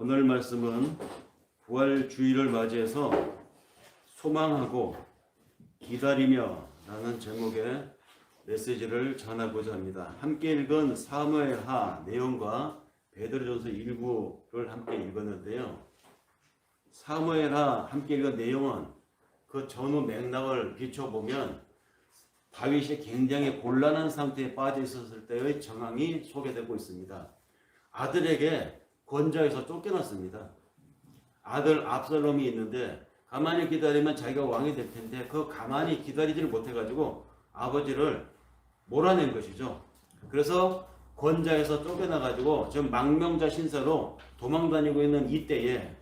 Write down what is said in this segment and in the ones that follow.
오늘 말씀은 부활주의를 맞이해서 소망하고 기다리며 라는 제목의 메시지를 전하고자 합니다. 함께 읽은 사무엘하 내용과 베드로전서 일부를 함께 읽었는데요. 사무엘하 함께 읽은 내용은 그 전후 맥락을 비춰보면 다윗이 굉장히 곤란한 상태에 빠져 있었을 때의 정황이 소개되고 있습니다. 아들에게 권좌에서 쫓겨났습니다. 아들 압살롬이 있는데 가만히 기다리면 자기가 왕이 될 텐데 그 가만히 기다리지를 못해가지고 아버지를 몰아낸 것이죠. 그래서 권좌에서 쫓겨나가지고 지금 망명자 신세로 도망다니고 있는 이때에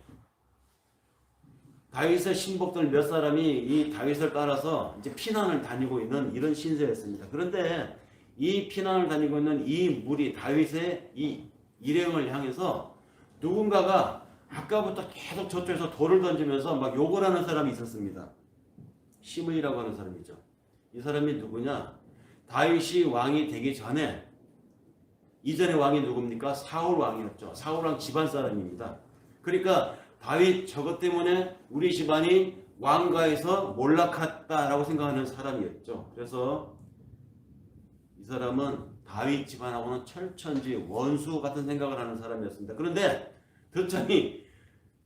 다윗의 신복들 몇 사람이 이 다윗을 따라서 이제 피난을 다니고 있는 이런 신세였습니다. 그런데 이 피난을 다니고 있는 이 무리 다윗의 이 일행을 향해서 누군가가 아까부터 계속 저쪽에서 돌을 던지면서 막 욕을 하는 사람이 있었습니다. 시므이라고 하는 사람이죠. 이 사람이 누구냐? 다윗이 왕이 되기 전에 이전에 왕이 누굽니까? 사울 왕이었죠. 사울 왕 집안 사람입니다. 그러니까 다윗 저것 때문에 우리 집안이 왕가에서 몰락했다라고 생각하는 사람이었죠. 그래서 이 사람은 다윗 집안하고는 철천지 원수 같은 생각을 하는 사람이었습니다. 그런데 듣자니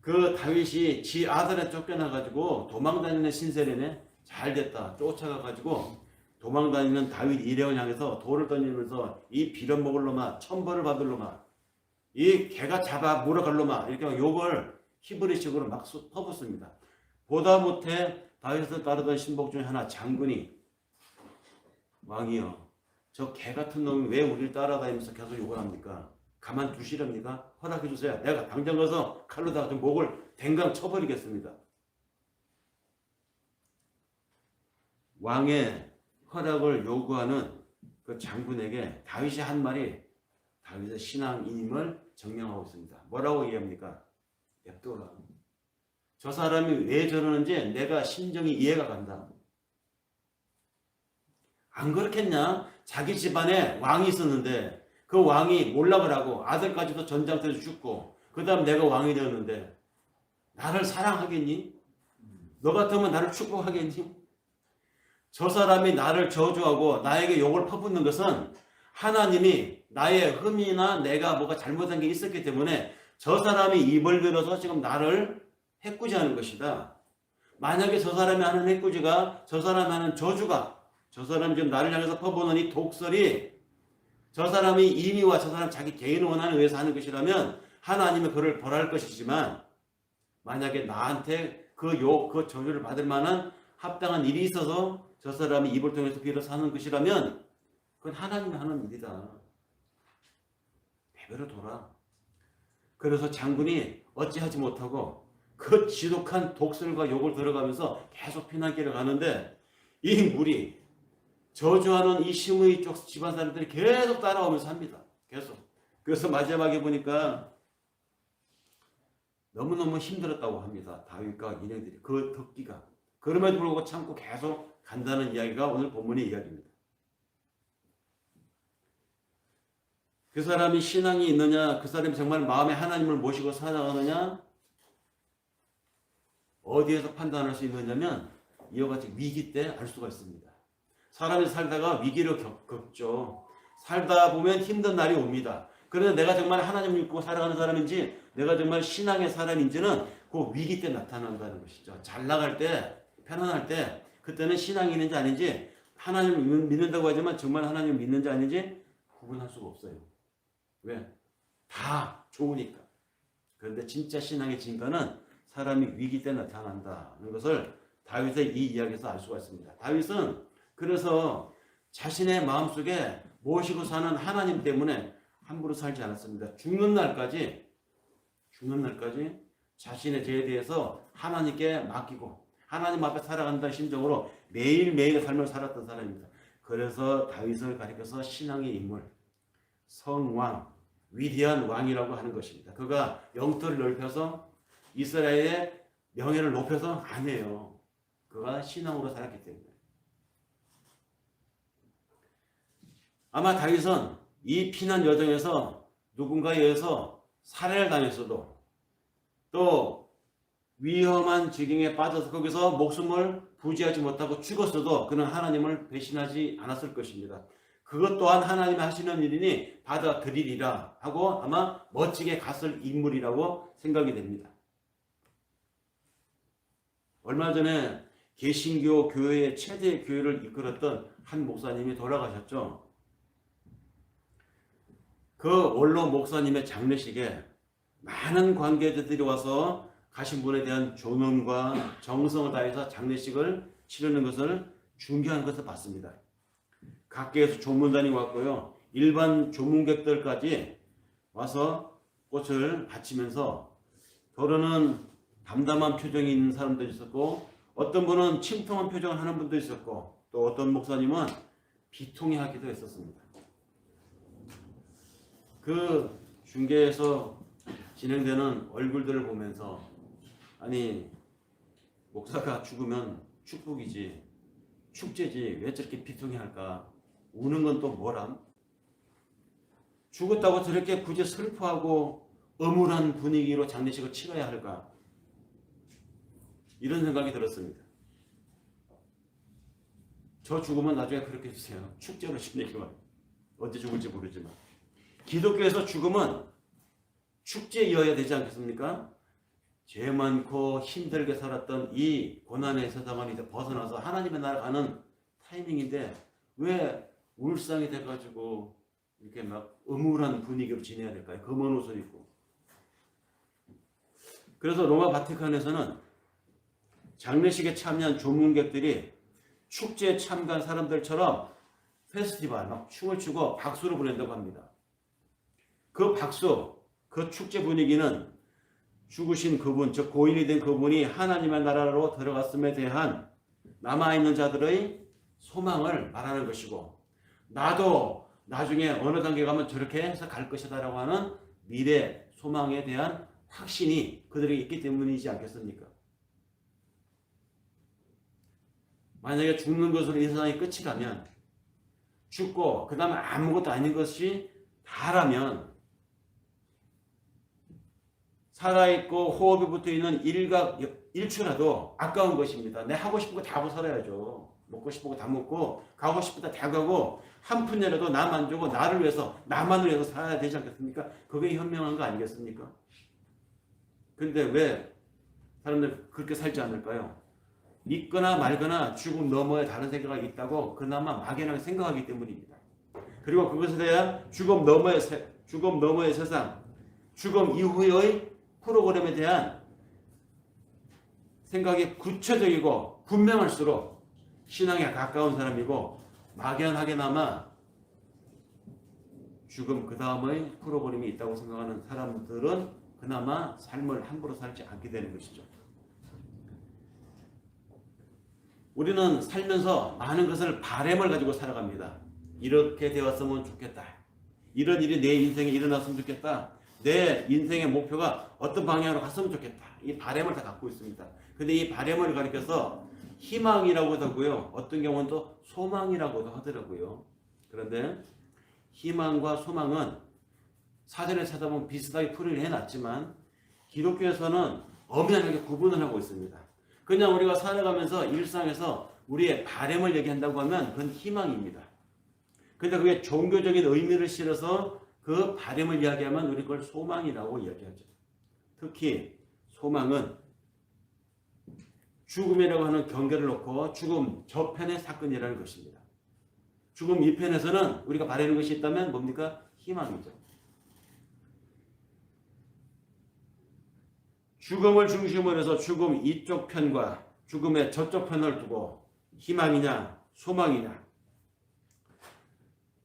그 다윗이 지 아들에 쫓겨나가지고 도망다니는 신세례네. 잘됐다. 쫓아가가지고 도망다니는 다윗 일행을 향해서 돌을 던지면서 이 빌어먹을 놈아, 천벌을 받을 놈아, 이 개가 잡아 물어갈 놈아, 이렇게 욕을 히브리식으로 막 퍼붓습니다. 보다 못해 다윗을 따르던 신복 중에 하나 장군이 왕이여, 저 개 같은 놈이 왜 우리를 따라다니면서 계속 욕을 합니까? 가만 두시렵니까? 허락해 주세요. 내가 당장 가서 칼로다가 좀 목을 댕강 쳐버리겠습니다. 왕의 허락을 요구하는 그 장군에게 다윗이 한 말이 다윗의 신앙임을 증명하고 있습니다. 뭐라고 얘기합니까? 냅둬라. 저 사람이 왜 저러는지 내가 심정이 이해가 간다. 안 그렇겠냐? 자기 집안에 왕이 있었는데 그 왕이 몰락을 하고 아들까지도 전장터에서 죽고 그 다음 내가 왕이 되었는데 나를 사랑하겠니? 너 같으면 나를 축복하겠니? 저 사람이 나를 저주하고 나에게 욕을 퍼붓는 것은 하나님이 나의 흠이나 내가 뭐가 잘못한 게 있었기 때문에 저 사람이 입을 들어서 지금 나를 해꾸지하는 것이다. 만약에 저 사람이 하는 해꾸지가, 저 사람이 하는 저주가, 저 사람이 지금 나를 향해서 퍼부는 이 독설이 저 사람이 임의와 저 사람 자기 개인 원한에 의해서 하는 것이라면 하나님이 그를 벌할 것이지만 만약에 나한테 그 욕, 그 저주를 받을 만한 합당한 일이 있어서 저 사람이 입을 통해서 빌어서 하는 것이라면 그건 하나님이 하는 일이다. 배배로 돌아. 그래서 장군이 어찌하지 못하고 그 지독한 독설과 욕을 들어가면서 계속 피난길을 가는데 이 무리 저주하는 이 시므이 쪽 집안 사람들이 계속 따라오면서 합니다. 계속. 그래서 마지막에 보니까 너무너무 힘들었다고 합니다. 다윗과 일행들이 그 듣기가. 그럼에도 불구하고 참고 계속 간다는 이야기가 오늘 본문의 이야기입니다. 그 사람이 신앙이 있느냐, 그 사람이 정말 마음에 하나님을 모시고 살아가느냐, 어디에서 판단할 수 있느냐면 이와 같이 위기 때 알 수가 있습니다. 사람이 살다가 위기를 겪죠. 살다 보면 힘든 날이 옵니다. 그런데 내가 정말 하나님을 믿고 살아가는 사람인지 내가 정말 신앙의 사람인지는 그 위기 때 나타난다는 것이죠. 잘 나갈 때, 편안할 때 그때는 신앙이 있는지 아닌지 하나님을 믿는다고 하지만 정말 하나님을 믿는지 아닌지 구분할 수가 없어요. 왜? 다 좋으니까. 그런데 진짜 신앙의 진가는 사람이 위기 때 나타난다는 것을 다윗의 이 이야기에서 알 수가 있습니다. 다윗은 그래서 자신의 마음속에 모시고 사는 하나님 때문에 함부로 살지 않았습니다. 죽는 날까지 자신의 죄에 대해서 하나님께 맡기고 하나님 앞에 살아간다는 심정으로 매일매일의 삶을 살았던 사람입니다. 그래서 다윗을 가리켜서 신앙의 인물, 성왕, 위대한 왕이라고 하는 것입니다. 그가 영토를 넓혀서 이스라엘의 명예를 높여서 아니에요. 그가 신앙으로 살았기 때문에. 아마 다윗은 이 피난 여정에서 누군가에 의해서 살해를 당했어도 또 위험한 지경에 빠져서 거기서 목숨을 부지하지 못하고 죽었어도 그는 하나님을 배신하지 않았을 것입니다. 그것 또한 하나님이 하시는 일이니 받아들이리라 하고 아마 멋지게 갔을 인물이라고 생각이 됩니다. 얼마 전에 개신교 교회의 최대 교회를 이끌었던 한 목사님이 돌아가셨죠. 그 원로 목사님의 장례식에 많은 관계자들이 와서 가신 분에 대한 존엄과 정성을 다해서 장례식을 치르는 것을 중요한 것을 봤습니다. 각계에서 조문단이 왔고요. 일반 조문객들까지 와서 꽃을 바치면서 더러는 담담한 표정이 있는 사람도 있었고 어떤 분은 침통한 표정을 하는 분도 있었고 또 어떤 목사님은 비통해하기도 했었습니다. 그 중계에서 진행되는 얼굴들을 보면서 아니 목사가 죽으면 축복이지 축제지 왜 저렇게 비통해할까? 우는 건 또 뭐람? 죽었다고 저렇게 굳이 슬퍼하고 엄울한 분위기로 장례식을 치러야 할까? 이런 생각이 들었습니다. 저 죽으면 나중에 그렇게 해주세요. 축제로 지내기만. 언제 죽을지 모르지만. 기독교에서 죽음은 축제이어야 되지 않겠습니까? 죄 많고 힘들게 살았던 이 고난의 세상을 이제 벗어나서 하나님의 나라 가는 타이밍인데 왜 울상이 돼가지고 이렇게 막 음울한 분위기로 지내야 될까요? 검은 옷을 입고. 그래서 로마 바티칸에서는 장례식에 참여한 조문객들이 축제에 참가한 사람들처럼 페스티벌 막 춤을 추고 박수를 보낸다고 합니다. 그 박수, 그 축제 분위기는 죽으신 그분, 즉 고인이 된 그분이 하나님의 나라로 들어갔음에 대한 남아있는 자들의 소망을 말하는 것이고 나도 나중에 어느 단계 가면 저렇게 해서 갈 것이다 라고 하는 미래 소망에 대한 확신이 그들에게 있기 때문이지 않겠습니까? 만약에 죽는 것으로 이 세상이 끝이라면 죽고 그 다음에 아무것도 아닌 것이 다라면 살아있고 호흡이 붙어있는 일각 일초라도 아까운 것입니다. 내 하고 싶은 거 다 하고 살아야죠. 먹고 싶은 거 다 먹고 가고 싶은 거 다 가고 한 푼이라도 나 만들고 나를 위해서 나만을 위해서 살아야 되지 않겠습니까? 그게 현명한 거 아니겠습니까? 근데 왜 사람들 그렇게 살지 않을까요? 믿거나 말거나 죽음 너머에 다른 세계가 있다고 그나마 막연하게 생각하기 때문입니다. 그리고 그것에 대한 죽음 너머의 세상, 죽음 이후의 프로그램에 대한 생각이 구체적이고 분명할수록 신앙에 가까운 사람이고 막연하게나마 죽음 그 다음의 프로그램이 있다고 생각하는 사람들은 그나마 삶을 함부로 살지 않게 되는 것이죠. 우리는 살면서 많은 것을 바램을 가지고 살아갑니다. 이렇게 되었으면 좋겠다. 이런 일이 내 인생에 일어났으면 좋겠다. 내 인생의 목표가 어떤 방향으로 갔으면 좋겠다. 이 바램을 다 갖고 있습니다. 근데 이 바램을 가리켜서 희망이라고도 하고요. 어떤 경우는 또 소망이라고도 하더라고요. 그런데 희망과 소망은 사전에 찾아보면 비슷하게 풀이를 해놨지만 기독교에서는 엄연하게 구분을 하고 있습니다. 그냥 우리가 살아가면서 일상에서 우리의 바램을 얘기한다고 하면 그건 희망입니다. 근데 그게 종교적인 의미를 실어서 그 바램을 이야기하면 우리 그걸 소망이라고 이야기하죠. 특히 소망은 죽음이라고 하는 경계를 놓고 죽음 저편의 사건이라는 것입니다. 죽음 이편에서는 우리가 바라는 것이 있다면 뭡니까? 희망이죠. 죽음을 중심으로 해서 죽음 이쪽 편과 죽음의 저쪽 편을 두고 희망이냐 소망이냐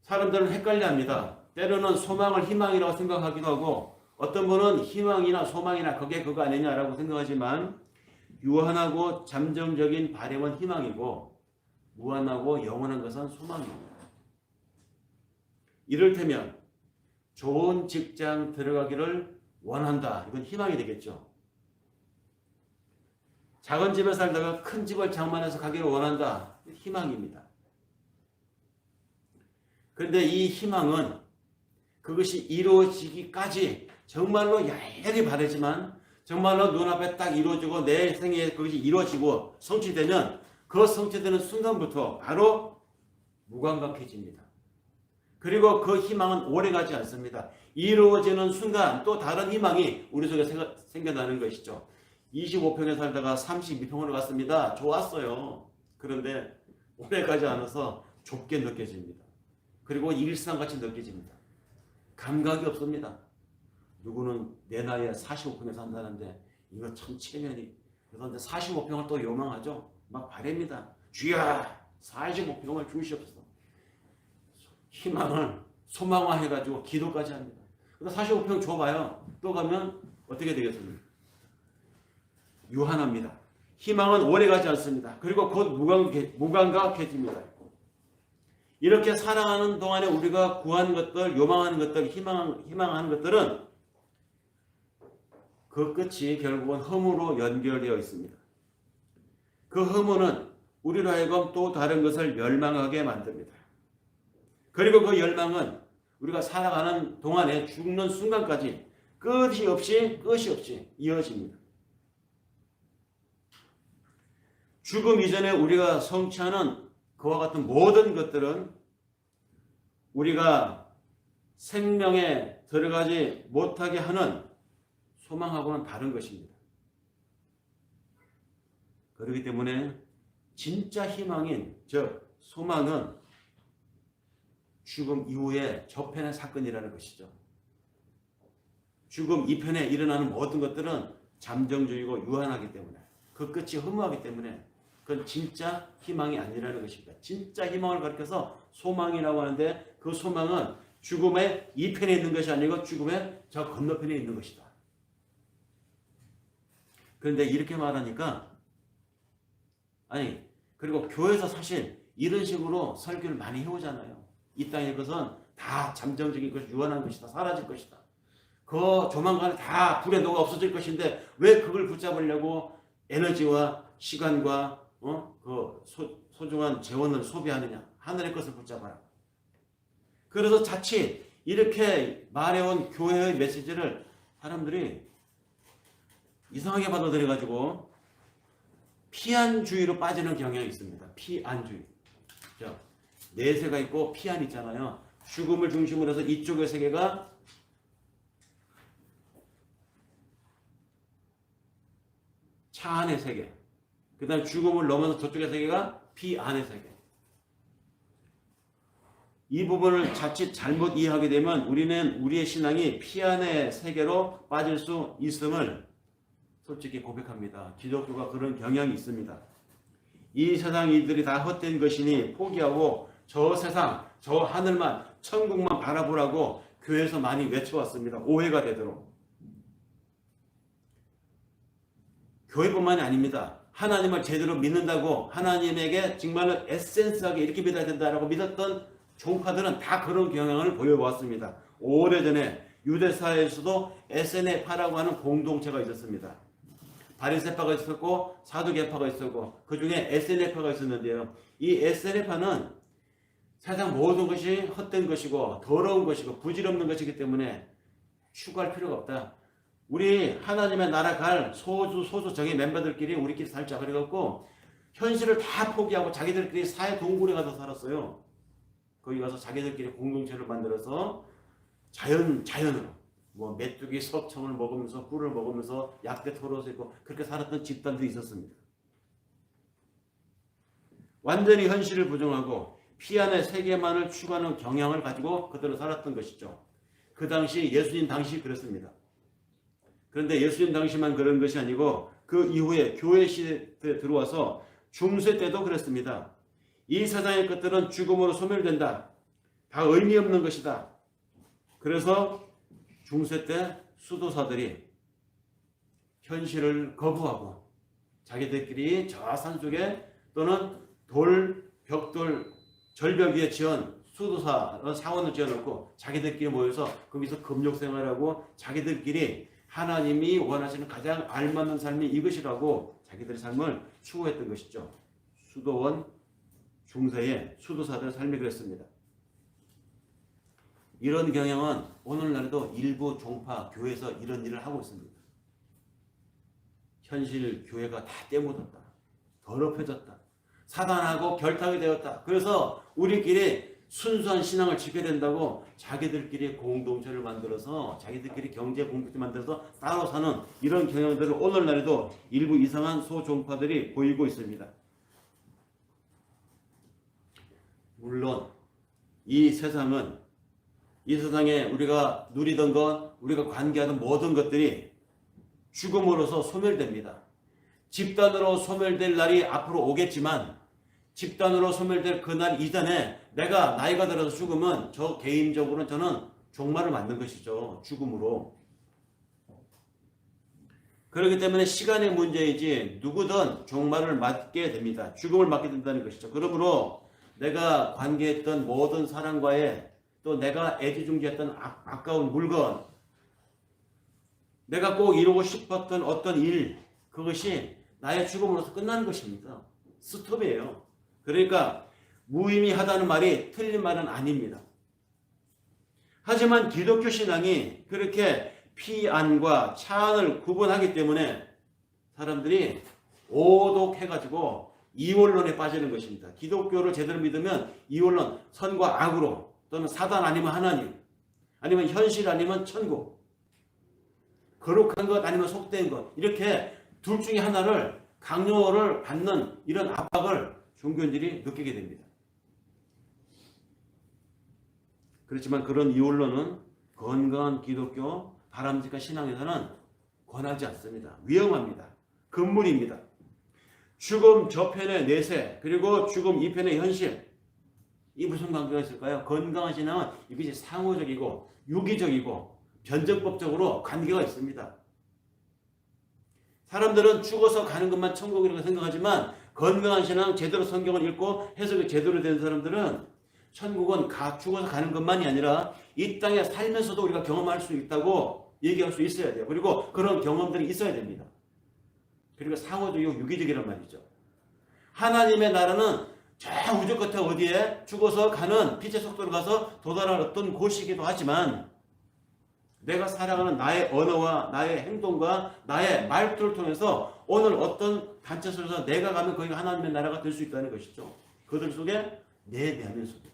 사람들은 헷갈려합니다. 때로는 소망을 희망이라고 생각하기도 하고 어떤 분은 희망이나 소망이나 그게 그거 아니냐라고 생각하지만 유한하고 잠정적인 바램은 희망이고 무한하고 영원한 것은 소망입니다. 이를테면 좋은 직장 들어가기를 원한다. 이건 희망이 되겠죠. 작은 집에 살다가 큰 집을 장만해서 가기를 원한다. 희망입니다. 그런데 이 희망은 그것이 이루어지기까지 정말로 열렬히 바라지만 정말로 눈앞에 딱 이루어지고 내 생에 그것이 이루어지고 성취되면 그 성취되는 순간부터 바로 무감각해집니다. 그리고 그 희망은 오래가지 않습니다. 이루어지는 순간 또 다른 희망이 우리 속에 생겨나는 것이죠. 25평에 살다가 32평으로 갔습니다. 좋았어요. 그런데 오래가지 않아서 좁게 느껴집니다. 그리고 일상같이 느껴집니다. 감각이 없습니다. 누구는 내 나이에 45평에 산다는데 이거 참 체면이. 그런데 45평을 또 요망하죠. 막 바랍니다. 주야 45평을 주시옵소서. 희망을 소망화해가지고 기도까지 합니다. 그래서 45평 줘봐요. 또 가면 어떻게 되겠습니까? 유한합니다. 희망은 오래가지 않습니다. 그리고 곧 무감각해집니다. 이렇게 살아가는 동안에 우리가 구하는 것들, 요망하는 것들, 희망하는 것들은 그 끝이 결국은 허무로 연결되어 있습니다. 그 허무는 우리로 하여금 또 다른 것을 열망하게 만듭니다. 그리고 그 열망은 우리가 살아가는 동안에 죽는 순간까지 끝이 없이 이어집니다. 죽음 이전에 우리가 성취하는 그와 같은 모든 것들은 우리가 생명에 들어가지 못하게 하는 소망하고는 다른 것입니다. 그렇기 때문에 진짜 희망인 즉 소망은 죽음 이후에 저편의 사건이라는 것이죠. 죽음 이편에 일어나는 모든 것들은 잠정적이고 유한하기 때문에 그 끝이 허무하기 때문에 그건 진짜 희망이 아니라는 것입니다. 진짜 희망을 가리켜서 소망이라고 하는데 그 소망은 죽음의 이편에 있는 것이 아니고 죽음의 저 건너편에 있는 것이다. 그런데 이렇게 말하니까 그리고 교회에서 사실 이런 식으로 설교를 많이 해오잖아요. 이 땅의 것은 다 잠정적인 것이 유한한 것이다. 사라질 것이다. 그 조만간에 다 불에 녹아 없어질 것인데 왜 그걸 붙잡으려고 에너지와 시간과 그 소중한 재원을 소비하느냐. 하늘의 것을 붙잡아라. 그래서 자칫 이렇게 말해온 교회의 메시지를 사람들이 이상하게 받아들여가지고 피안주의로 빠지는 경향이 있습니다. 피안주의. 내세가 있고 피안 있잖아요. 죽음을 중심으로 해서 이쪽의 세계가 차 안의 세계. 그 다음에 죽음을 넘어서 저쪽의 세계가 피안의 세계. 이 부분을 자칫 잘못 이해하게 되면 우리는 우리의 신앙이 피안의 세계로 빠질 수 있음을 솔직히 고백합니다. 기독교가 그런 경향이 있습니다. 이 세상 일들이 다 헛된 것이니 포기하고 저 세상, 저 하늘만, 천국만 바라보라고 교회에서 많이 외쳐왔습니다. 오해가 되도록. 교회뿐만이 아닙니다. 하나님을 제대로 믿는다고 하나님에게 정말로 에센스하게 이렇게 믿어야 된다라고 믿었던 종파들은 다 그런 경향을 보여보았습니다. 오래전에 유대사회에서도 SNF파라고 하는 공동체가 있었습니다. 바리새파가 있었고 사두개파가 있었고 그 중에 SNF파가 있었는데요. 이 SNF파는 세상 모든 것이 헛된 것이고 더러운 것이고 부질없는 것이기 때문에 추구할 필요가 없다. 우리 하나님의 나라 갈 소수 정의 멤버들끼리 우리끼리 살자 그래갖고 현실을 다 포기하고 자기들끼리 사회 동굴에 가서 살았어요. 거기 가서 자기들끼리 공동체를 만들어서 자연으로 뭐 메뚜기 석청을 먹으면서 꿀을 먹으면서 약대 털어서 있고 그렇게 살았던 집단도 있었습니다. 완전히 현실을 부정하고 피안의 세계만을 추구하는 경향을 가지고 그들은 살았던 것이죠. 그 당시 예수님 당시 그랬습니다. 그런데 예수님 당시만 그런 것이 아니고 그 이후에 교회 시대에 들어와서 중세 때도 그랬습니다. 이 세상의 것들은 죽음으로 소멸된다. 다 의미 없는 것이다. 그래서 중세 때 수도사들이 현실을 거부하고 자기들끼리 저 산속에 또는 벽돌 절벽 위에 지은 수도사 사원을 지어놓고 자기들끼리 모여서 거기서 금욕생활하고 자기들끼리 하나님이 원하시는 가장 알맞는 삶이 이것이라고 자기들의 삶을 추구했던 것이죠. 수도원 중세의 수도사들의 삶이 그랬습니다. 이런 경향은 오늘날에도 일부 종파 교회에서 이런 일을 하고 있습니다. 현실 교회가 다 때묻었다. 더럽혀졌다. 사단하고 결탁이 되었다. 그래서 우리끼리 순수한 신앙을 지켜야 된다고 자기들끼리 공동체를 만들어서 자기들끼리 경제 공동체 만들어서 따로 사는 이런 경향들을 오늘날에도 일부 이상한 소종파들이 보이고 있습니다. 물론 이 세상에 우리가 누리던 것, 우리가 관계하던 모든 것들이 죽음으로써 소멸됩니다. 집단으로 소멸될 날이 앞으로 오겠지만 집단으로 소멸될 그날 이전에 내가 나이가 들어서 죽으면 저 개인적으로는 저는 종말을 맞는 것이죠. 죽음으로. 그렇기 때문에 시간의 문제이지 누구든 종말을 맞게 됩니다. 죽음을 맞게 된다는 것이죠. 그러므로 내가 관계했던 모든 사람과의 또 내가 애지중지했던 아까운 물건, 내가 꼭 이루고 싶었던 어떤 일, 그것이 나의 죽음으로서 끝나는 것입니다. 스톱이에요. 그러니까 무의미하다는 말이 틀린 말은 아닙니다. 하지만 기독교 신앙이 그렇게 피안과 차안을 구분하기 때문에 사람들이 오독해가지고 이원론에 빠지는 것입니다. 기독교를 제대로 믿으면 이원론, 선과 악으로 또는 사단 아니면 하나님, 아니면 현실 아니면 천국, 거룩한 것 아니면 속된 것, 이렇게 둘 중에 하나를 강요를 받는 이런 압박을 종교인들이 느끼게 됩니다. 그렇지만 그런 이원론은 건강한 기독교, 바람직한 신앙에서는 권하지 않습니다. 위험합니다. 금물입니다. 죽음 저편의 내세, 그리고 죽음 이편의 현실, 이 무슨 관계가 있을까요? 건강한 신앙은 이것이 상호적이고 유기적이고 변증법적으로 관계가 있습니다. 사람들은 죽어서 가는 것만 천국이라고 생각하지만 건강한 신앙, 제대로 성경을 읽고 해석이 제대로 된 사람들은 천국은 죽어서 가는 것만이 아니라 이 땅에 살면서도 우리가 경험할 수 있다고 얘기할 수 있어야 돼요. 그리고 그런 경험들이 있어야 됩니다. 그리고 상호적이고 유기적이란 말이죠. 하나님의 나라는 저 우주 끝에 어디에 죽어서 가는 빛의 속도로 가서 도달할 어떤 곳이기도 하지만 내가 살아가는 나의 언어와 나의 행동과 나의 말투를 통해서 오늘 어떤 단체 속에서 내가 가면 거기가 하나님의 나라가 될 수 있다는 것이죠. 그들 속에 내 내면 속에.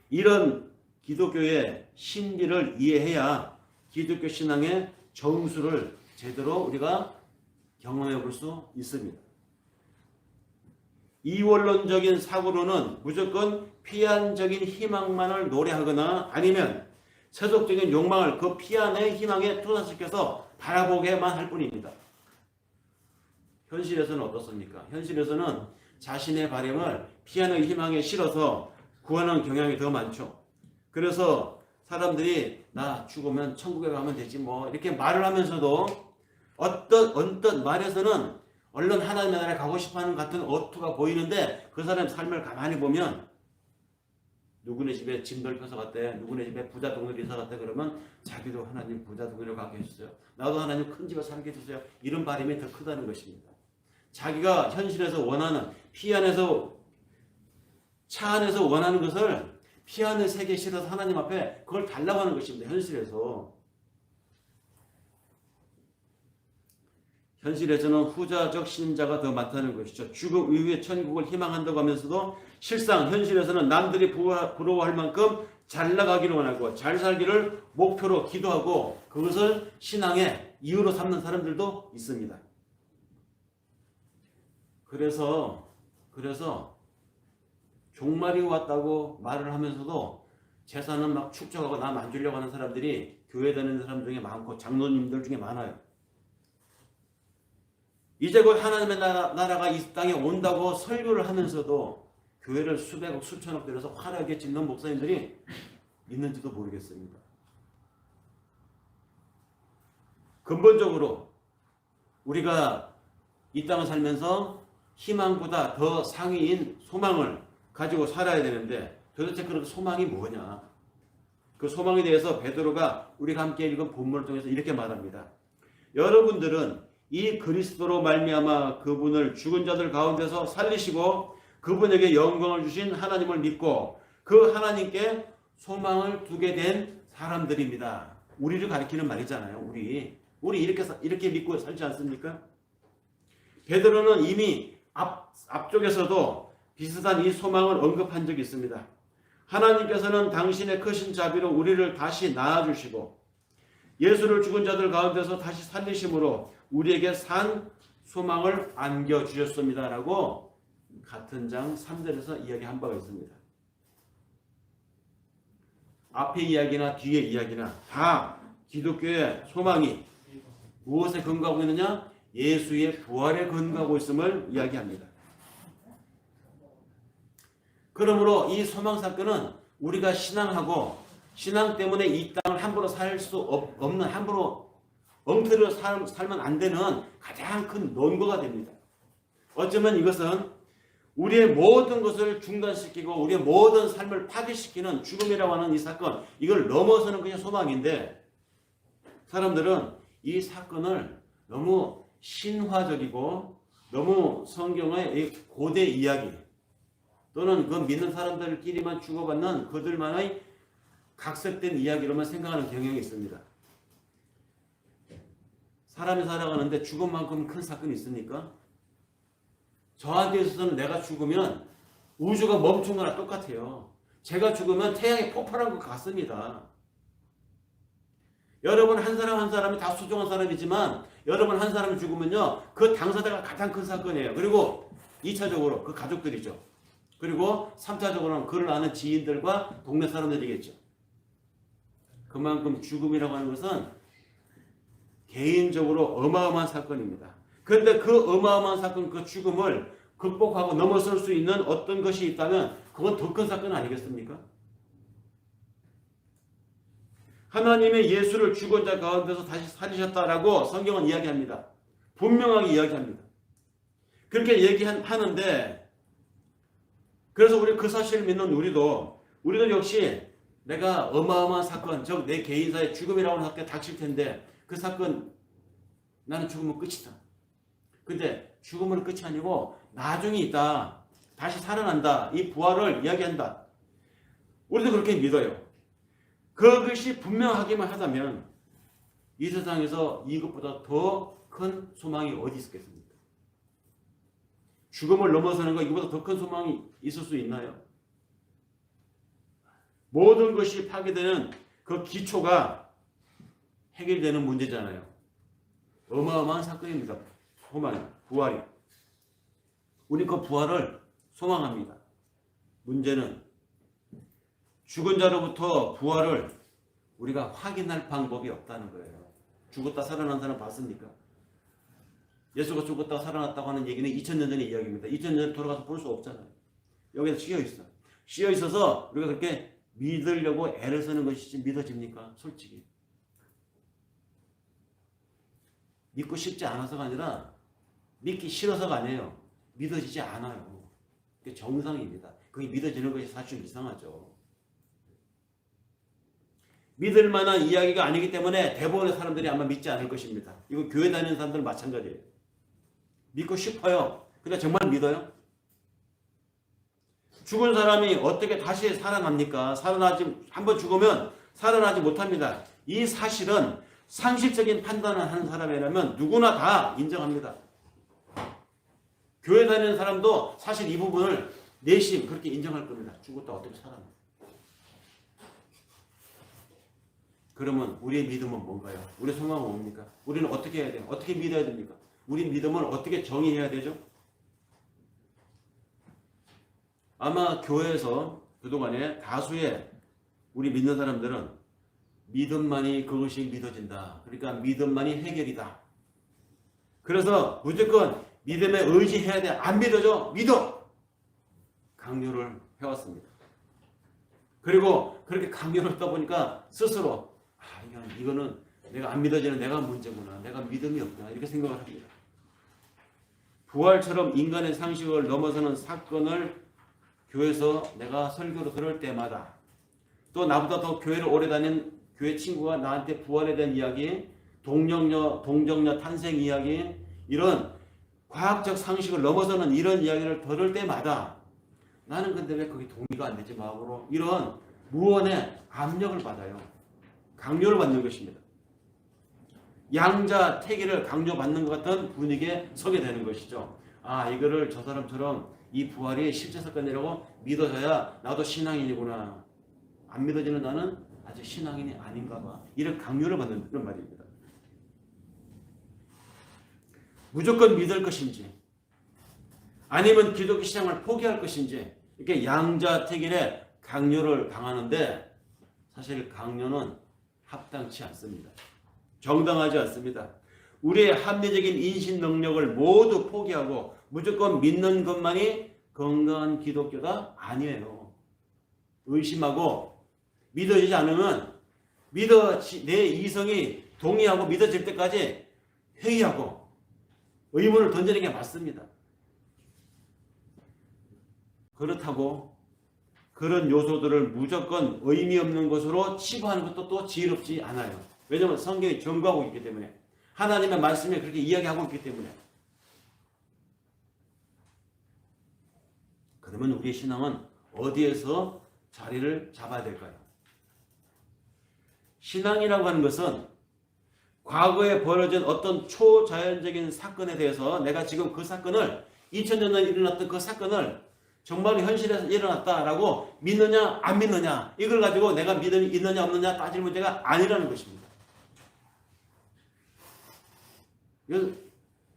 이런 기독교의 신비를 이해해야 기독교 신앙의 정수를 제대로 우리가 경험해 볼 수 있습니다. 이원론적인 사고로는 무조건 피안적인 희망만을 노래하거나 아니면 세속적인 욕망을 그 피안의 희망에 투사시켜서 바라보게만 할 뿐입니다. 현실에서는 어떻습니까? 현실에서는 자신의 바람을 피안의 희망에 실어서 구하는 경향이 더 많죠. 그래서 사람들이 나 죽으면 천국에 가면 되지 뭐 이렇게 말을 하면서도 어떤 말에서는 얼른 하나님의 나라에 가고 싶어하는 같은 어투가 보이는데 그 사람의 삶을 가만히 보면 누구네 집에 집 넓혀서 갔대, 누구네 집에 부자 동네로 이사 갔대, 그러면 자기도 하나님 부자 동네로 가게 해주세요. 나도 하나님 큰 집에 살게 해주세요. 이런 바람이 더 크다는 것입니다. 자기가 현실에서 원하는 피 안에서 차 안에서 원하는 것을 피 안의 세계에 실어서 하나님 앞에 그걸 달라고 하는 것입니다. 현실에서는 후자적 신자가 더 많다는 것이죠. 죽음 이후에 천국을 희망한다고 하면서도 실상 현실에서는 남들이 부러워할 만큼 잘 나가기를 원하고 잘 살기를 목표로 기도하고 그것을 신앙의 이유로 삼는 사람들도 있습니다. 그래서 종말이 왔다고 말을 하면서도 재산은 막 축적하고 남 안 주려고 하는 사람들이 교회 다니는 사람 중에 많고 장로님들 중에 많아요. 이제 곧 하나님의 나라가 이 땅에 온다고 설교를 하면서도 교회를 수백억 수천억 들여서 화려하게 짓는 목사님들이 있는지도 모르겠습니다. 근본적으로 우리가 이 땅을 살면서 희망보다 더 상위인 소망을 가지고 살아야 되는데 도대체 그 소망이 뭐냐? 그 소망에 대해서 베드로가 우리가 함께 읽은 본문을 통해서 이렇게 말합니다. 여러분들은 이 그리스도로 말미암아 그분을 죽은 자들 가운데서 살리시고 그분에게 영광을 주신 하나님을 믿고 그 하나님께 소망을 두게 된 사람들입니다. 우리를 가리키는 말이잖아요. 우리 이렇게 믿고 살지 않습니까? 베드로는 이미 앞쪽에서도 비슷한 이 소망을 언급한 적이 있습니다. 하나님께서는 당신의 크신 자비로 우리를 다시 낳아주시고 예수를 죽은 자들 가운데서 다시 살리심으로 우리에게 산 소망을 안겨주셨습니다. 라고 같은 장 3절에서 이야기한 바가 있습니다. 앞의 이야기나 뒤의 이야기나 다 기독교의 소망이 무엇에 근거하고 있느냐? 예수의 부활에 근거하고 있음을 이야기합니다. 그러므로 이 소망 사건은 우리가 신앙하고 신앙 때문에 이 땅을 함부로 살 수 없는, 함부로 엉터리로 살면 안 되는 가장 큰 논거가 됩니다. 어쩌면 이것은 우리의 모든 것을 중단시키고 우리의 모든 삶을 파괴시키는 죽음이라고 하는 이 사건, 이걸 넘어서는 그냥 소망인데 사람들은 이 사건을 너무 신화적이고 너무 성경의 고대 이야기 또는 그 믿는 사람들끼리만 주고받는 그들만의 각색된 이야기로만 생각하는 경향이 있습니다. 사람이 살아가는데 죽음만큼 큰 사건이 있습니까? 저한테 있어서는 내가 죽으면 우주가 멈춘 거나 똑같아요. 제가 죽으면 태양이 폭발한 것 같습니다. 여러분 한 사람 한 사람이 다 소중한 사람이지만 여러분 한 사람이 죽으면요 그 당사자가 가장 큰 사건이에요. 그리고 2차적으로 그 가족들이죠. 그리고 3차적으로는 그를 아는 지인들과 동네 사람들이겠죠. 그만큼 죽음이라고 하는 것은 개인적으로 어마어마한 사건입니다. 그런데 그 어마어마한 사건, 그 죽음을 극복하고 넘어설 수 있는 어떤 것이 있다면 그건 더 큰 사건 아니겠습니까? 하나님의 예수를 죽은 자 가운데서 다시 살리셨다라고 성경은 이야기합니다. 분명하게 이야기합니다. 그렇게 얘기하는데 그래서 우리 그 사실을 믿는 우리도 역시 내가 어마어마한 사건, 즉 내 개인사의 죽음이라고 하는 사건이 닥칠 텐데 그 사건 나는 죽으면 끝이다. 근데 죽음은 끝이 아니고 나중에 있다. 다시 살아난다. 이 부활을 이야기한다. 우리도 그렇게 믿어요. 그것이 분명하기만 하다면 이 세상에서 이것보다 더 큰 소망이 어디 있겠습니까? 죽음을 넘어서는 것 이거보다 더 큰 소망이 있을 수 있나요? 모든 것이 파괴되는 그 기초가 해결되는 문제잖아요. 어마어마한 사건입니다. 소망이, 부활이. 우리 그 부활을 소망합니다. 문제는 죽은 자로부터 부활을 우리가 확인할 방법이 없다는 거예요. 죽었다 살아난 사람 봤습니까? 예수가 죽었다 살아났다고 하는 얘기는 2000년 전의 이야기입니다. 2000년 전에 돌아가서 볼 수 없잖아요. 여기서 씌어있어. 씌어있어서 우리가 그렇게 믿으려고 애를 쓰는 것이 믿어집니까? 솔직히. 믿고 싶지 않아서가 아니라 믿기 싫어서가 아니에요. 믿어지지 않아요. 그게 정상입니다. 그게 믿어지는 것이 사실 이상하죠. 믿을 만한 이야기가 아니기 때문에 대부분의 사람들이 아마 믿지 않을 것입니다. 이거 교회 다니는 사람들은 마찬가지예요. 믿고 싶어요. 근데 정말 믿어요? 죽은 사람이 어떻게 다시 살아납니까? 한번 죽으면 살아나지 못합니다. 이 사실은 상식적인 판단을 하는 사람이라면 누구나 다 인정합니다. 교회 다니는 사람도 사실 이 부분을 내심 그렇게 인정할 겁니다. 죽었다 어떻게 살아나? 그러면 우리의 믿음은 뭔가요? 우리의 소망은 뭡니까? 우리는 어떻게 해야 돼요? 어떻게 믿어야 됩니까? 우리 믿음을 어떻게 정의해야 되죠? 아마 교회에서 그동안에 다수의 우리 믿는 사람들은 믿음만이 그것이 믿어진다. 그러니까 믿음만이 해결이다. 그래서 무조건 믿음에 의지해야 돼. 안 믿어져? 믿어! 강요를 해왔습니다. 그리고 그렇게 강요를 하다 보니까 스스로 이거는 내가 안 믿어지는 내가 문제구나. 내가 믿음이 없구나. 이렇게 생각을 합니다. 부활처럼 인간의 상식을 넘어서는 사건을 교회에서 내가 설교로 들을 때마다 또 나보다 더 교회를 오래 다닌 교회 친구가 나한테 부활에 대한 이야기, 동정녀 탄생 이야기, 이런 과학적 상식을 넘어서는 이런 이야기를 들을 때마다 나는 근데 왜 그게 동의가 안 되지 마음으로 이런 무언의 압력을 받아요. 강요를 받는 것입니다. 양자택일을 강요받는 것 같은 분위기에 서게 되는 것이죠. 아, 이거를 저 사람처럼 이 부활이 실제 사건이라고 믿어져야 나도 신앙인이구나. 안 믿어지는 나는 아직 신앙인이 아닌가 봐. 이런 강요를 받는 그런 말입니다. 무조건 믿을 것인지 아니면 기독교 신앙을 포기할 것인지 이렇게 양자택일에 강요를 당하는데 사실 강요는 합당치 않습니다. 정당하지 않습니다. 우리의 합리적인 인식 능력을 모두 포기하고 무조건 믿는 것만이 건강한 기독교가 아니에요. 의심하고 믿어지지 않으면 내 이성이 동의하고 믿어질 때까지 회의하고 의문을 던지는 게 맞습니다. 그렇다고 그런 요소들을 무조건 의미 없는 것으로 치부하는 것도 또 지혜롭지 않아요. 왜냐하면 성경이 경고하고 있기 때문에 하나님의 말씀에 그렇게 이야기하고 있기 때문에. 그러면 우리의 신앙은 어디에서 자리를 잡아야 될까요? 신앙이라고 하는 것은 과거에 벌어진 어떤 초자연적인 사건에 대해서 내가 지금 그 사건을 2000년 전에 일어났던 그 사건을 정말 현실에서 일어났다라고 믿느냐 안 믿느냐 이걸 가지고 내가 믿음이 있느냐 없느냐 따질 문제가 아니라는 것입니다. 이걸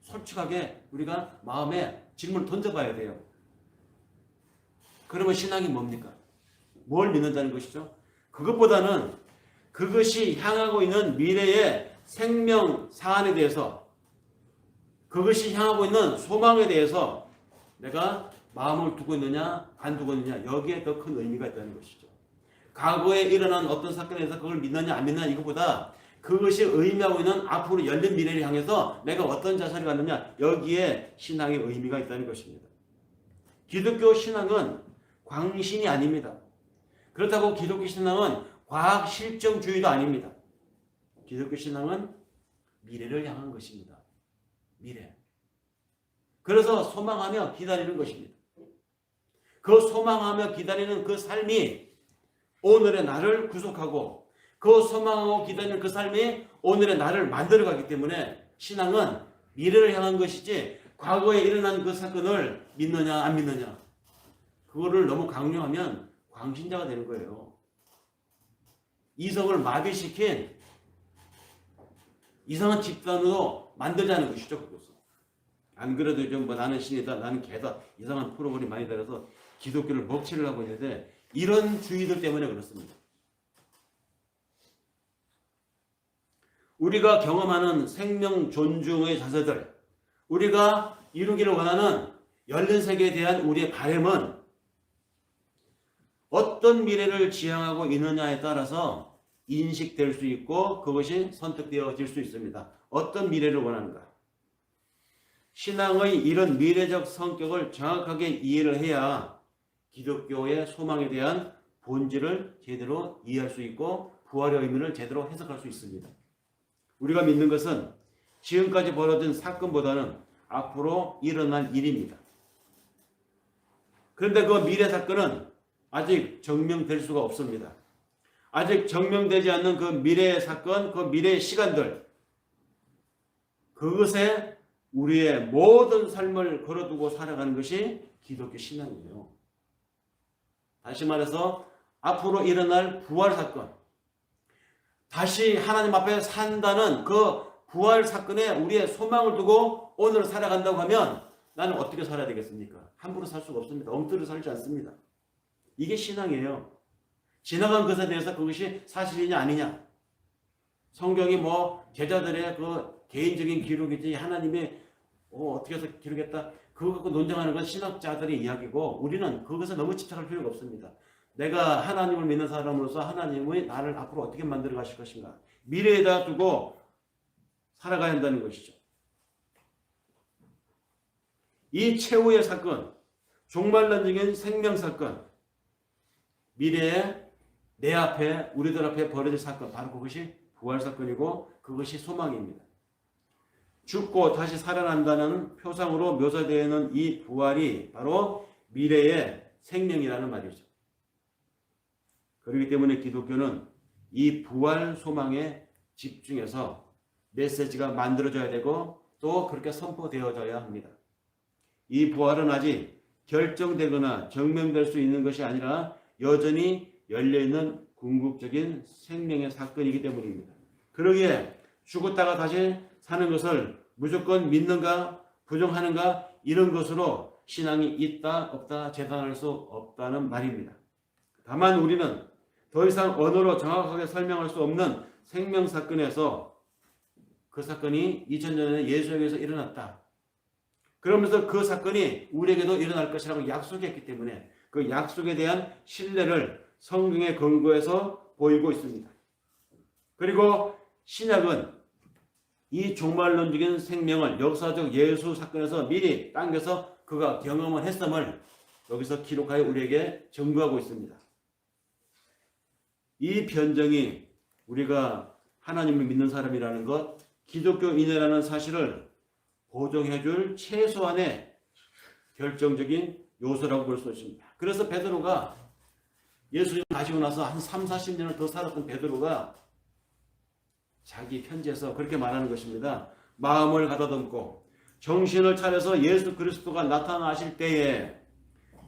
솔직하게 우리가 마음에 질문을 던져봐야 돼요. 그러면 신앙이 뭡니까? 뭘 믿는다는 것이죠? 그것보다는 그것이 향하고 있는 미래의 생명 사안에 대해서 그것이 향하고 있는 소망에 대해서 내가 마음을 두고 있느냐 안 두고 있느냐 여기에 더 큰 의미가 있다는 것이죠. 과거에 일어난 어떤 사건에 대해서 그걸 믿느냐 안 믿느냐 이것보다 그것이 의미하고 있는 앞으로 열린 미래를 향해서 내가 어떤 자세를 갖느냐 여기에 신앙의 의미가 있다는 것입니다. 기독교 신앙은 광신이 아닙니다. 그렇다고 기독교 신앙은 과학 실증주의도 아닙니다. 기독교 신앙은 미래를 향한 것입니다. 미래. 그래서 소망하며 기다리는 것입니다. 그 소망하며 기다리는 그 삶이 오늘의 나를 구속하고 그 소망하고 기다리는 그 삶이 오늘의 나를 만들어가기 때문에 신앙은 미래를 향한 것이지 과거에 일어난 그 사건을 믿느냐 안 믿느냐 그거를 너무 강요하면 광신자가 되는 거예요. 이성을 마비시킨 이상한 집단으로 만들자는 것이죠. 그것은. 안 그래도 좀 나는 신이다 나는 개다 이상한 프로그램이 많이 들어서 기독교를 먹칠을 하고 있는데 이런 주의들 때문에 그렇습니다. 우리가 경험하는 생명 존중의 자세들 우리가 이루기를 원하는 열린 세계에 대한 우리의 바람은 어떤 미래를 지향하고 있느냐에 따라서 인식될 수 있고 그것이 선택되어질 수 있습니다. 어떤 미래를 원하는가? 신앙의 이런 미래적 성격을 정확하게 이해를 해야 기독교의 소망에 대한 본질을 제대로 이해할 수 있고 부활의 의미를 제대로 해석할 수 있습니다. 우리가 믿는 것은 지금까지 벌어진 사건보다는 앞으로 일어날 일입니다. 그런데 그 미래 사건은 아직 증명될 수가 없습니다. 아직 증명되지 않는 그 미래의 사건, 그 미래의 시간들 그것에 우리의 모든 삶을 걸어두고 살아가는 것이 기독교 신앙이에요. 다시 말해서 앞으로 일어날 부활 사건 다시 하나님 앞에 산다는 그 부활 사건에 우리의 소망을 두고 오늘 살아간다고 하면 나는 어떻게 살아야 되겠습니까? 함부로 살 수가 없습니다. 엉터리로 살지 않습니다. 이게 신앙이에요. 지나간 것에 대해서 그것이 사실이냐 아니냐. 성경이 제자들의 그 개인적인 기록이지 하나님이 어떻게 해서 기록했다. 그거 갖고 논쟁하는 건 신학자들의 이야기고 우리는 그것에 너무 집착할 필요가 없습니다. 내가 하나님을 믿는 사람으로서 하나님의 나를 앞으로 어떻게 만들어 가실 것인가. 미래에다 두고 살아가야 한다는 것이죠. 이 최후의 사건, 종말론적인 생명사건, 미래에 내 앞에 우리들 앞에 벌어질 사건 바로 그것이 부활사건이고 그것이 소망입니다. 죽고 다시 살아난다는 표상으로 묘사되어 있는 이 부활이 바로 미래의 생명이라는 말이죠. 그렇기 때문에 기독교는 이 부활 소망에 집중해서 메시지가 만들어져야 되고 또 그렇게 선포되어져야 합니다. 이 부활은 아직 결정되거나 증명될 수 있는 것이 아니라 여전히 열려있는 궁극적인 생명의 사건이기 때문입니다. 그러기에 죽었다가 다시 사는 것을 무조건 믿는가 부정하는가 이런 것으로 신앙이 있다 없다 재단할 수 없다는 말입니다. 다만 우리는 더 이상 언어로 정확하게 설명할 수 없는 생명 사건에서 그 사건이 2000년 전에 예수에게서 일어났다. 그러면서 그 사건이 우리에게도 일어날 것이라고 약속했기 때문에 그 약속에 대한 신뢰를 성경의 근거에서 보이고 있습니다. 그리고 신약은 이 종말론적인 생명을 역사적 예수 사건에서 미리 당겨서 그가 경험을 했음을 여기서 기록하여 우리에게 증거하고 있습니다. 이 변정이 우리가 하나님을 믿는 사람이라는 것, 기독교인이라는 사실을 보정해줄 최소한의 결정적인 요소라고 볼 수 있습니다. 그래서 베드로가 예수님 가시고 나서 한 3, 40년을 더 살았던 베드로가 자기 편지에서 그렇게 말하는 것입니다. 마음을 가다듬고 정신을 차려서 예수 그리스도가 나타나실 때에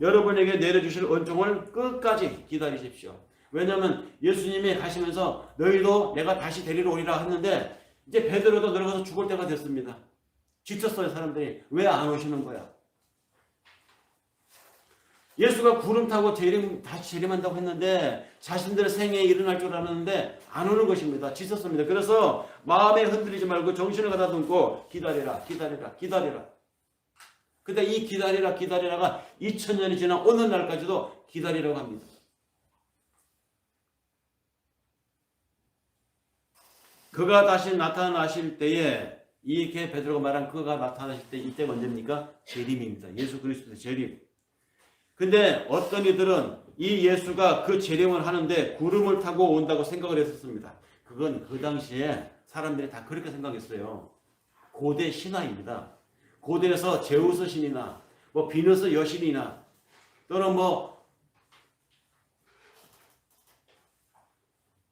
여러분에게 내려주실 은총을 끝까지 기다리십시오. 왜냐하면 예수님이 가시면서 너희도 내가 다시 데리러 오리라 했는데 이제 베드로도 늙어서 죽을 때가 됐습니다. 지쳤어요. 사람들이. 왜 안 오시는 거야? 예수가 구름 타고 다시 재림한다고 했는데 자신들의 생애에 일어날 줄 알았는데 안 오는 것입니다. 지쳤습니다. 그래서 마음에 흔들리지 말고 정신을 가다듬고 기다리라 기다리라 기다리라. 근데 이 기다리라 기다리라가 2000년이 지난 오늘 날까지도 기다리라고 합니다. 그가 다시 나타나실 때에 이렇게 베드로가 말한 그가 나타나실 때 이때가 언제입니까? 재림입니다. 예수 그리스도의 재림. 근데 어떤 이들은 이 예수가 그 재림을 하는데 구름을 타고 온다고 생각을 했었습니다. 그건 그 당시에 사람들이 다 그렇게 생각했어요. 고대 신화입니다. 고대에서 제우스 신이나 뭐 비너스 여신이나 또는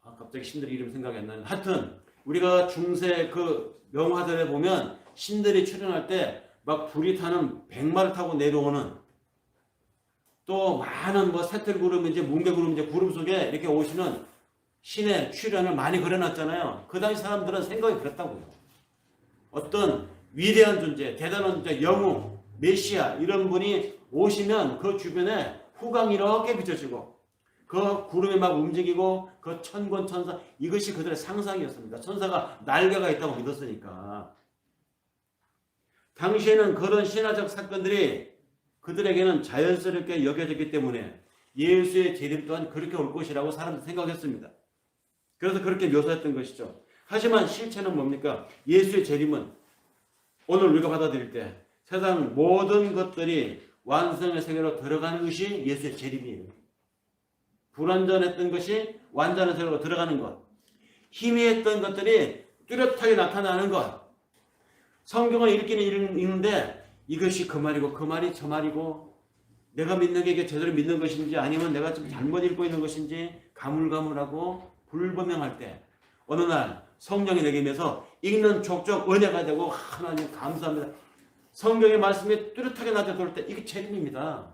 갑자기 신들 이름 생각이 안 나는 하여튼 우리가 중세 그 명화들에 보면 신들이 출현할 때 막 불이 타는 백마를 타고 내려오는 또 많은 새틀구름인지 뭉게구름인지 구름 속에 이렇게 오시는 신의 출현을 많이 그려놨잖아요. 그 당시 사람들은 생각이 그랬다고요. 어떤 위대한 존재, 대단한 존재, 영웅, 메시아 이런 분이 오시면 그 주변에 후광이 이렇게 비춰지고 그 구름이 막 움직이고 그 천군 천사 이것이 그들의 상상이었습니다. 천사가 날개가 있다고 믿었으니까. 당시에는 그런 신화적 사건들이 그들에게는 자연스럽게 여겨졌기 때문에 예수의 재림 또한 그렇게 올 것이라고 사람들이 생각했습니다. 그래서 그렇게 묘사했던 것이죠. 하지만 실체는 뭡니까? 예수의 재림은 오늘 우리가 받아들일 때 세상 모든 것들이 완성의 세계로 들어가는 것이 예수의 재림이에요. 불완전했던 것이 완전한 세계로 들어가는 것. 희미했던 것들이 뚜렷하게 나타나는 것. 성경을 읽기는 읽는데 이것이 그 말이고 그 말이 저 말이고 내가 믿는 게 이게 제대로 믿는 것인지 아니면 내가 좀 잘못 읽고 있는 것인지 가물가물하고 불분명할 때 어느 날 성령이 내게 임해서 읽는 족족 은혜가 되고 하나님 감사합니다. 성경의 말씀이 뚜렷하게 나타날 때 이게 재림입니다.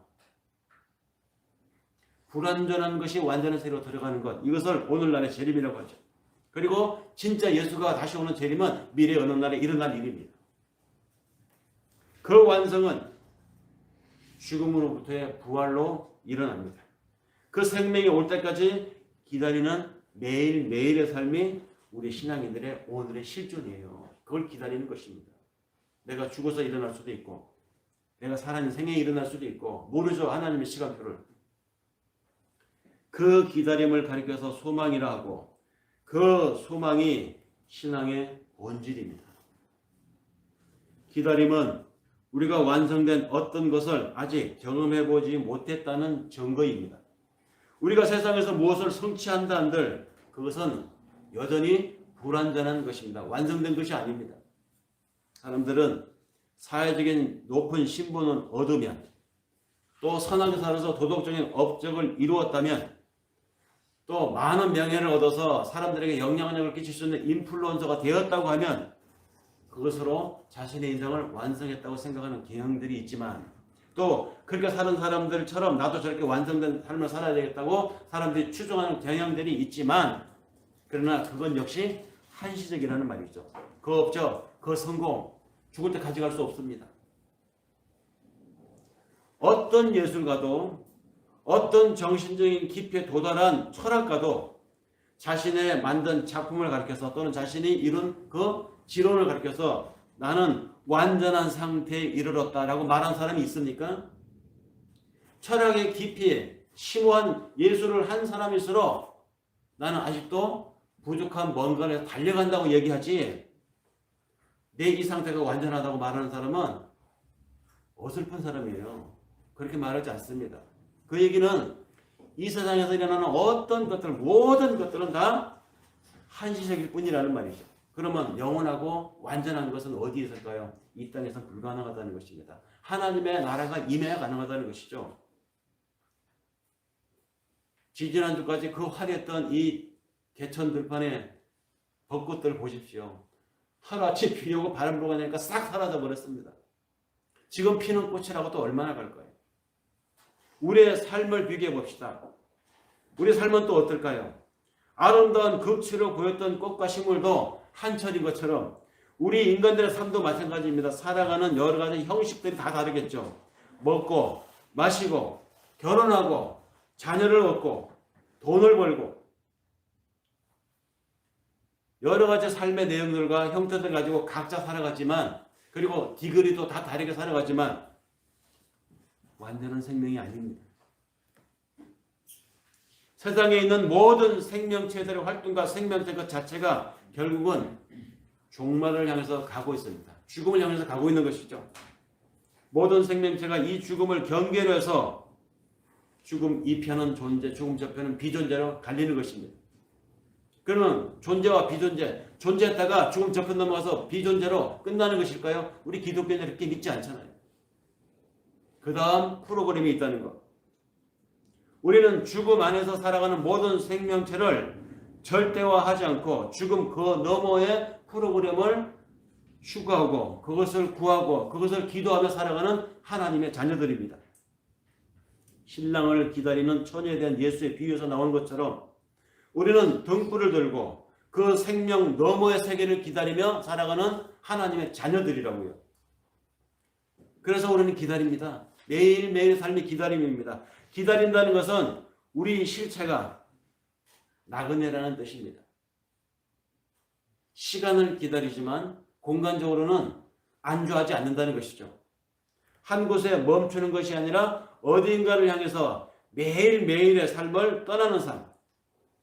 불완전한 것이 완전한 세계로 들어가는 것 이것을 오늘날의 재림이라고 하죠. 그리고 진짜 예수가 다시 오는 재림은 미래 어느 날에 일어날 일입니다. 그 완성은 죽음으로부터의 부활로 일어납니다. 그 생명이 올 때까지 기다리는 매일매일의 삶이 우리 신앙인들의 오늘의 실존이에요. 그걸 기다리는 것입니다. 내가 죽어서 일어날 수도 있고 내가 살아있는 생에 일어날 수도 있고 모르죠. 하나님의 시간표를. 그 기다림을 가리켜서 소망이라 하고 그 소망이 신앙의 본질입니다. 기다림은 우리가 완성된 어떤 것을 아직 경험해보지 못했다는 증거입니다. 우리가 세상에서 무엇을 성취한다 한들 그것은 여전히 불완전한 것입니다. 완성된 것이 아닙니다. 사람들은 사회적인 높은 신분을 얻으면 또 선하게 살아서 도덕적인 업적을 이루었다면 또 많은 명예를 얻어서 사람들에게 영향력을 끼칠 수 있는 인플루언서가 되었다고 하면 그것으로 자신의 인생을 완성했다고 생각하는 경향들이 있지만, 또 그렇게 사는 사람들처럼 나도 저렇게 완성된 삶을 살아야 되겠다고 사람들이 추종하는 경향들이 있지만, 그러나 그건 역시 한시적이라는 말이죠. 그 업적, 그 성공, 죽을 때 가져갈 수 없습니다. 어떤 예술가도, 어떤 정신적인 깊이에 도달한 철학가도 자신의 만든 작품을 가리켜서 또는 자신이 이룬 그 지론을 가리켜서 나는 완전한 상태에 이르렀다라고 말한 사람이 있습니까? 철학의 깊이에 심오한 예술을 한 사람일수록 나는 아직도 부족한 뭔가를 달려간다고 얘기하지, 내 이 상태가 완전하다고 말하는 사람은 어설픈 사람이에요. 그렇게 말하지 않습니다. 그 얘기는 이 세상에서 일어나는 어떤 것들, 모든 것들은 다 한시적일 뿐이라는 말이죠. 그러면 영원하고 완전한 것은 어디에 있을까요? 이 땅에서 불가능하다는 것입니다. 하나님의 나라가 임해야 가능하다는 것이죠. 지지난주까지 그 화려했던 이 개천 들판의 벚꽃들 보십시오. 하루아침 비 오고 바람 불고 나니까 싹 사라져 버렸습니다. 지금 피는 꽃이라고 또 얼마나 갈까요? 우리의 삶을 비교해 봅시다. 우리 삶은 또 어떨까요? 아름다운 극치로 보였던 꽃과 식물도 한철인 것처럼 우리 인간들의 삶도 마찬가지입니다. 살아가는 여러 가지 형식들이 다 다르겠죠. 먹고 마시고 결혼하고 자녀를 얻고 돈을 벌고 여러 가지 삶의 내용들과 형태들 가지고 각자 살아갔지만, 그리고 디그리도 다 다르게 살아갔지만 완전한 생명이 아닙니다. 세상에 있는 모든 생명체들의 활동과 생명체 그 자체가 결국은 종말을 향해서 가고 있습니다. 죽음을 향해서 가고 있는 것이죠. 모든 생명체가 이 죽음을 경계로 해서 죽음 이 편은 존재, 죽음 저 편은 비존재로 갈리는 것입니다. 그러면 존재와 비존재, 존재했다가 죽음 저편 넘어가서 비존재로 끝나는 것일까요? 우리 기독교는 그렇게 믿지 않잖아요. 그 다음 프로그램이 있다는 것. 우리는 죽음 안에서 살아가는 모든 생명체를 절대화하지 않고 죽음 그 너머의 프로그램을 추구하고 그것을 구하고 그것을 기도하며 살아가는 하나님의 자녀들입니다. 신랑을 기다리는 처녀에 대한 예수의 비유에서 나온 것처럼 우리는 등불을 들고 그 생명 너머의 세계를 기다리며 살아가는 하나님의 자녀들이라고요. 그래서 우리는 기다립니다. 매일매일 삶이 기다림입니다. 기다린다는 것은 우리 실체가 나그네라는 뜻입니다. 시간을 기다리지만 공간적으로는 안주하지 않는다는 것이죠. 한 곳에 멈추는 것이 아니라 어딘가를 향해서 매일매일의 삶을 떠나는 삶,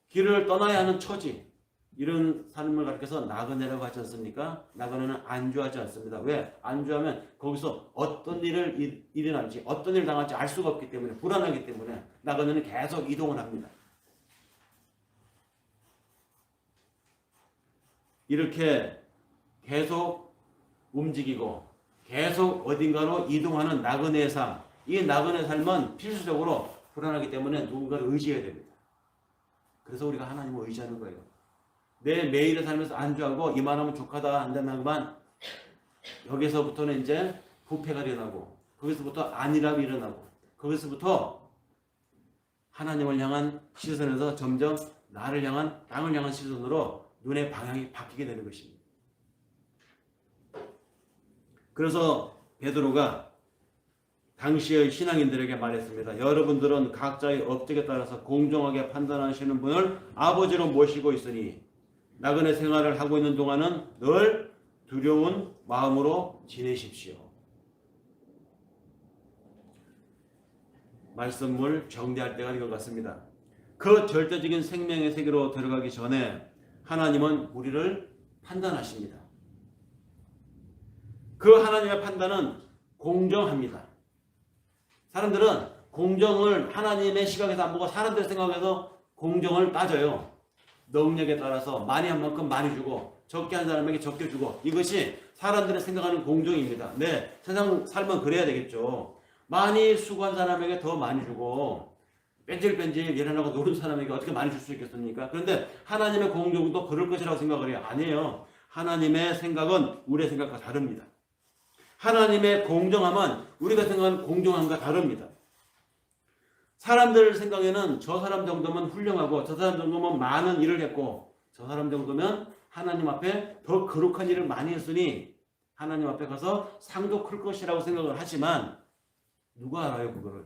길을 떠나야 하는 처지, 이런 삶을 가리켜서 나그네라고 하지 않습니까? 나그네는 안주하지 않습니다. 왜? 안주하면 거기서 어떤 일을 일어날지, 어떤 일을 당할지 알 수가 없기 때문에, 불안하기 때문에 나그네는 계속 이동을 합니다. 이렇게 계속 움직이고 계속 어딘가로 이동하는 나그네의 삶, 이 나그네 삶은 필수적으로 불안하기 때문에 누군가를 의지해야 됩니다. 그래서 우리가 하나님을 의지하는 거예요. 내 매일의 삶에서 안주하고 이만하면 족하다 안 된다고만 여기서부터는 이제 부패가 일어나고 거기서부터 안일함이 일어나고 거기서부터 하나님을 향한 시선에서 점점 나를 향한 땅을 향한 시선으로 눈의 방향이 바뀌게 되는 것입니다. 그래서 베드로가 당시의 신앙인들에게 말했습니다. 여러분들은 각자의 업적에 따라서 공정하게 판단하시는 분을 아버지로 모시고 있으니 나그네 생활을 하고 있는 동안은 늘 두려운 마음으로 지내십시오. 말씀을 정리할 때가 된 것 같습니다. 그 절대적인 생명의 세계로 들어가기 전에 하나님은 우리를 판단하십니다. 그 하나님의 판단은 공정합니다. 사람들은 공정을 하나님의 시각에서 안 보고 사람들의 생각에서 공정을 따져요. 능력에 따라서 많이 한 만큼 많이 주고 적게 한 사람에게 적게 주고, 이것이 사람들이 생각하는 공정입니다. 네, 세상 삶은 그래야 되겠죠. 많이 수고한 사람에게 더 많이 주고 뺀질뺀질 일어나고 노는 사람에게 어떻게 많이 줄 수 있겠습니까? 그런데 하나님의 공정도 그럴 것이라고 생각을 해요. 아니에요. 하나님의 생각은 우리의 생각과 다릅니다. 하나님의 공정함은 우리가 생각하는 공정함과 다릅니다. 사람들 생각에는 저 사람 정도면 훌륭하고 저 사람 정도면 많은 일을 했고 저 사람 정도면 하나님 앞에 더 거룩한 일을 많이 했으니 하나님 앞에 가서 상도 클 것이라고 생각을 하지만 누가 알아요 그거를?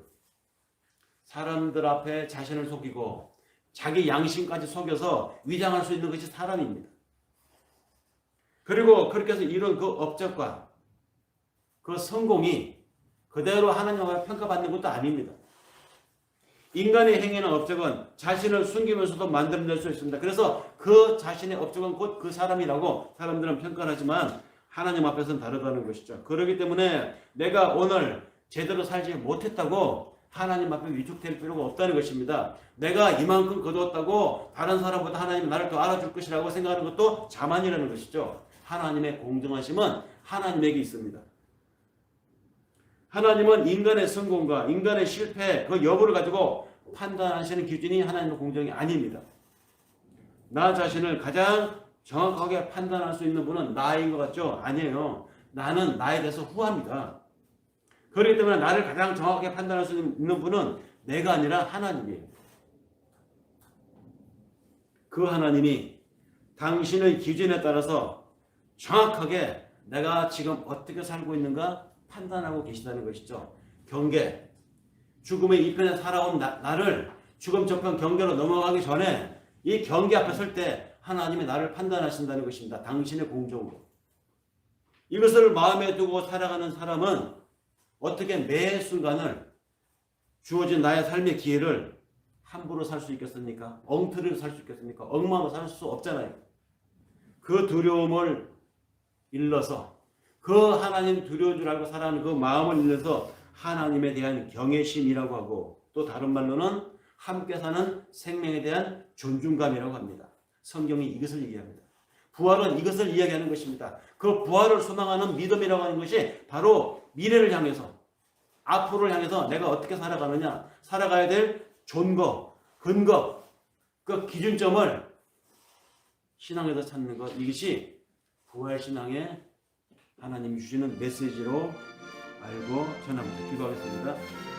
사람들 앞에 자신을 속이고 자기 양심까지 속여서 위장할 수 있는 것이 사람입니다. 그리고 그렇게 해서 이룬 그 업적과 그 성공이 그대로 하나님 앞에 평가받는 것도 아닙니다. 인간의 행위나 업적은 자신을 숨기면서도 만들어낼 수 있습니다. 그래서 그 자신의 업적은 곧 그 사람이라고 사람들은 평가를 하지만 하나님 앞에서는 다르다는 것이죠. 그렇기 때문에 내가 오늘 제대로 살지 못했다고 하나님 앞에 위축될 필요가 없다는 것입니다. 내가 이만큼 거두었다고 다른 사람보다 하나님이 나를 더 알아줄 것이라고 생각하는 것도 자만이라는 것이죠. 하나님의 공정하심은 하나님에게 있습니다. 하나님은 인간의 성공과 인간의 실패 그 여부를 가지고 판단하시는 기준이 하나님의 공정이 아닙니다. 나 자신을 가장 정확하게 판단할 수 있는 분은 나인 것 같죠? 아니에요. 나는 나에 대해서 후합니다. 그렇기 때문에 나를 가장 정확하게 판단할 수 있는 분은 내가 아니라 하나님이에요. 그 하나님이 당신의 기준에 따라서 정확하게 내가 지금 어떻게 살고 있는가 판단하고 계시다는 것이죠. 경계, 죽음의 이편에 살아온 나를 죽음 저편 경계로 넘어가기 전에 이 경계 앞에 설 때 하나님이 나를 판단하신다는 것입니다. 당신의 공정으로. 이것을 마음에 두고 살아가는 사람은 어떻게 매 순간을 주어진 나의 삶의 기회를 함부로 살 수 있겠습니까? 엉터리로 살 수 있겠습니까? 엉망으로 살 수 없잖아요. 그 두려움을 일러서 그 하나님 두려운 줄 알고 살아가는 그 마음을 일러서 하나님에 대한 경외심이라고 하고 또 다른 말로는 함께 사는 생명에 대한 존중감이라고 합니다. 성경이 이것을 얘기합니다. 부활은 이것을 이야기하는 것입니다. 그 부활을 소망하는 믿음이라고 하는 것이 바로 미래를 향해서 앞으로를 향해서 내가 어떻게 살아가느냐 살아가야 될 존거, 근거, 그 기준점을 신앙에서 찾는 것 이것이 부활신앙의 하나님이 주시는 메시지로 알고 전합니다. 기도하겠습니다.